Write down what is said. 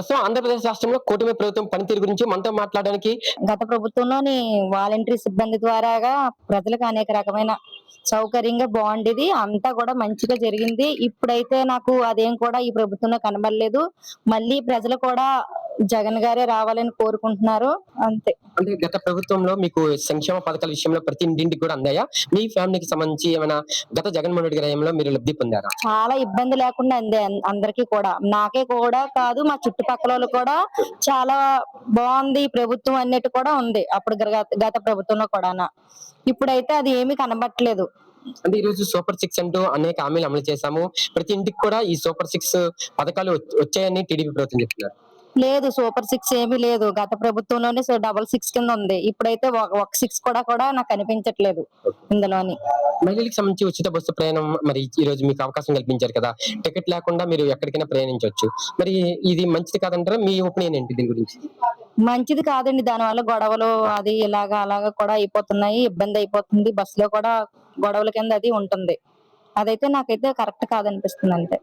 ప్రస్తుతం ఆంధ్రప్రదేశ్ రాష్ట్రంలో కూటమి ప్రభుత్వం పనితీరు గురించి మనతో మాట్లాడడానికి గత ప్రభుత్వంలోని వాలంటరీ సిబ్బంది ద్వారాగా ప్రజలకు అనేక రకమైన సౌకర్యంగా బాగుండేది. అంతా కూడా మంచిగా జరిగింది. ఇప్పుడైతే నాకు అదేం కూడా ఈ ప్రభుత్వంలో కనబడలేదు. మళ్ళీ ప్రజలు కూడా జగన్ గారే రావాలని కోరుకుంటున్నారు. అంతే. అంటే గత ప్రభుత్వంలో మీకు సంక్షేమ పథకాల విషయంలో ప్రతి ఇంటింటికి కూడా అందాయా? మీ ఫ్యామిలీకి సంబంధించి ఏమైనా గత జగన్మోహన్ రెడ్డి గారి హయాంలో మీరు లబ్ధి పొందారా? చాలా ఇబ్బంది లేకుండా అందే అందరికీ కూడా. నాకే కూడా కాదు, మా చుట్టుపక్కలోళ్ళు కూడా చాలా బావుంది ఈ ప్రభుత్వం అన్నట్టు కూడా ఉంది. అప్పుడు గత ప్రభుత్వంలో కూడానా. ఇప్పుడైతే అది ఏమీ కనబడట్లేదు. అంటే ఈ రోజు సూపర్ సిక్స్ అంటూ అనేక హామీలు అమలు చేశాము. ప్రతి ఇంటికి కూడా ఈ సూపర్ సిక్స్ పథకాలు వచ్చాయని టీడీపీ ప్రభుత్వం చెప్తున్నారు. లేదు, సూపర్ సిక్స్ ఏమీ లేదు. గత ప్రభుత్వంలోనే డబల్ సిక్స్ కింద ఉంది. ఇప్పుడైతే ఒక సిక్స్ కూడా నాకు కనిపించట్లేదు ఇందులోని. మహిళలకు సంబంధించి ఉచిత బస్సు ప్రయాణం మరి ఈ రోజు మీకు అవకాశం కల్పించారు కదా! టికెట్ లేకుండా మీరు ఎక్కడికైనా ప్రయాణించొచ్చు. మరి ఇది మంచిది కాదంటారా? మీ ఒపీనియన్ ఏంటి దీని గురించి? మంచిది కాదండి. దానివల్ల గొడవలు అది ఇలాగా అలాగా కూడా అయిపోతున్నాయి. ఇబ్బంది అయిపోతుంది. బస్సులో కూడా గొడవల కింద అది ఉంటుంది. అదైతే నాకైతే కరెక్ట్ కాదనిపిస్తుంది అంతే.